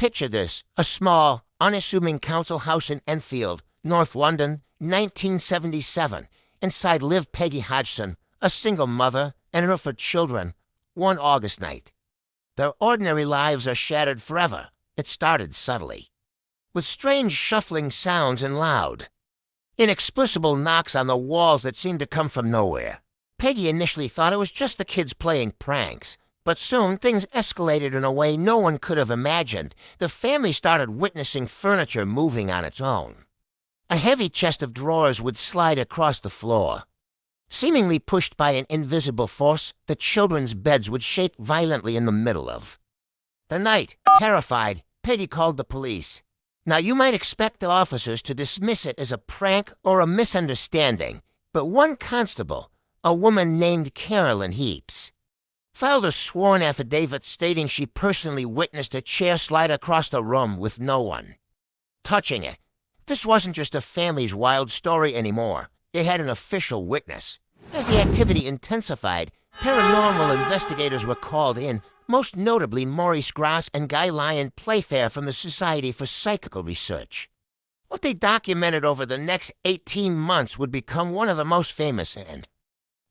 Picture this, a small, unassuming council house in Enfield, North London, 1977. Inside lived Peggy Hodgson, a single mother, and her 4 children, one August night. Their ordinary lives are shattered forever. It started subtly, with strange shuffling sounds and loud, inexplicable knocks on the walls that seemed to come from nowhere. Peggy initially thought it was just the kids playing pranks, but soon things escalated in a way no one could have imagined. The family started witnessing furniture moving on its own. A heavy chest of drawers would slide across the floor. Seemingly pushed by an invisible force, the children's beds would shake violently in the middle of the night. Terrified, Peggy called the police. Now, you might expect the officers to dismiss it as a prank or a misunderstanding, but one constable, a woman named Carolyn Heaps, filed a sworn affidavit stating she personally witnessed a chair slide across the room with no one touching it. This wasn't just a family's wild story anymore. It had an official witness. As the activity intensified, paranormal investigators were called in, most notably Maurice Gross and Guy Lyon Playfair from the Society for Psychical Research. What they documented over the next 18 months would become one of the most famous and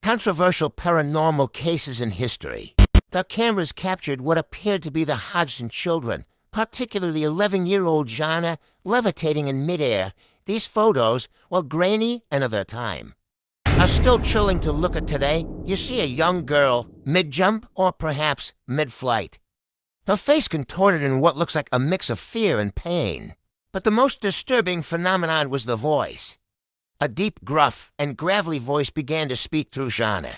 controversial paranormal cases in history. Their cameras captured what appeared to be the Hodgson children, particularly 11-year-old Jana, levitating in midair. These photos, while grainy and of their time, are still chilling to look at today. You see a young girl, mid-jump or perhaps mid-flight. Her face contorted in what looks like a mix of fear and pain. But the most disturbing phenomenon was the voice. A deep, gruff, and gravelly voice began to speak through Jana.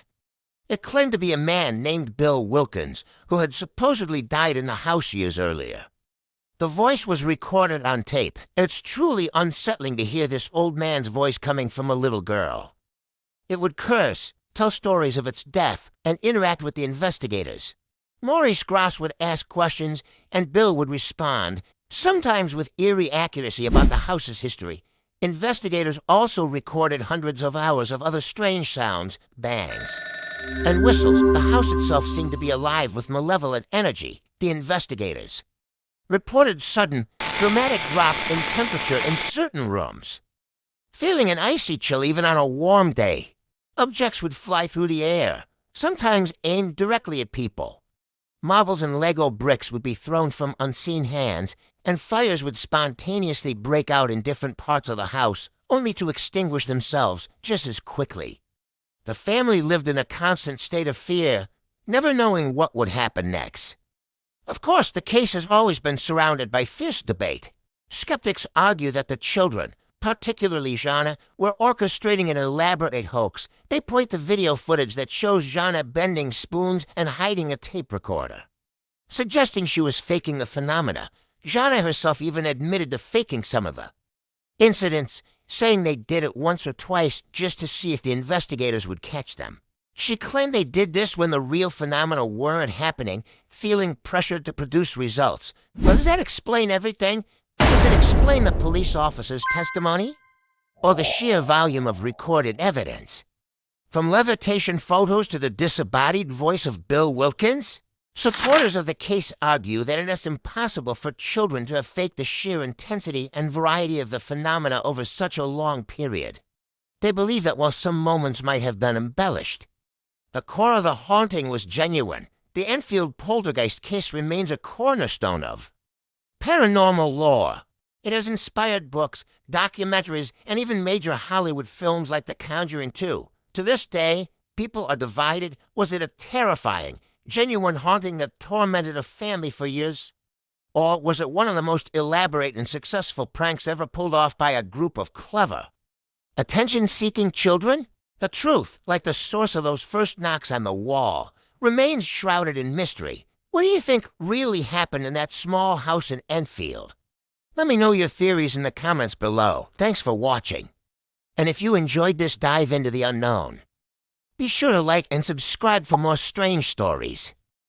It claimed to be a man named Bill Wilkins, who had supposedly died in the house years earlier. The voice was recorded on tape. It's truly unsettling to hear this old man's voice coming from a little girl. It would curse, tell stories of its death, and interact with the investigators. Maurice Gross would ask questions, and Bill would respond, sometimes with eerie accuracy about the house's history. Investigators also recorded hundreds of hours of other strange sounds, bangs, and whistles. The house itself seemed to be alive with malevolent energy. The investigators reported sudden, dramatic drops in temperature in certain rooms, feeling an icy chill even on a warm day. Objects would fly through the air, sometimes aimed directly at people. Marbles and Lego bricks would be thrown from unseen hands, and fires would spontaneously break out in different parts of the house, only to extinguish themselves just as quickly. The family lived in a constant state of fear, never knowing what would happen next. Of course, the case has always been surrounded by fierce debate. Skeptics argue that the children, particularly Jana, were orchestrating an elaborate hoax. They point to video footage that shows Jana bending spoons and hiding a tape recorder, suggesting she was faking the phenomena. Jana herself even admitted to faking some of the incidents, saying they did it once or twice just to see if the investigators would catch them. She claimed they did this when the real phenomena weren't happening, feeling pressured to produce results. Well, does that explain everything? Does it explain the police officer's testimony? Or the sheer volume of recorded evidence? From levitation photos to the disembodied voice of Bill Wilkins? Supporters of the case argue that it is impossible for children to have faked the sheer intensity and variety of the phenomena over such a long period. They believe that while some moments might have been embellished, the core of the haunting was genuine. The Enfield Poltergeist case remains a cornerstone of paranormal lore. It has inspired books, documentaries, and even major Hollywood films like The Conjuring 2. To this day, people are divided. Was it a terrifying, genuine haunting that tormented a family for years? Or was it one of the most elaborate and successful pranks ever pulled off by a group of clever, attention-seeking children? The truth, like the source of those first knocks on the wall, remains shrouded in mystery. What do you think really happened in that small house in Enfield? Let me know your theories in the comments below. Thanks for watching. And if you enjoyed this dive into the unknown, be sure to like and subscribe for more strange stories.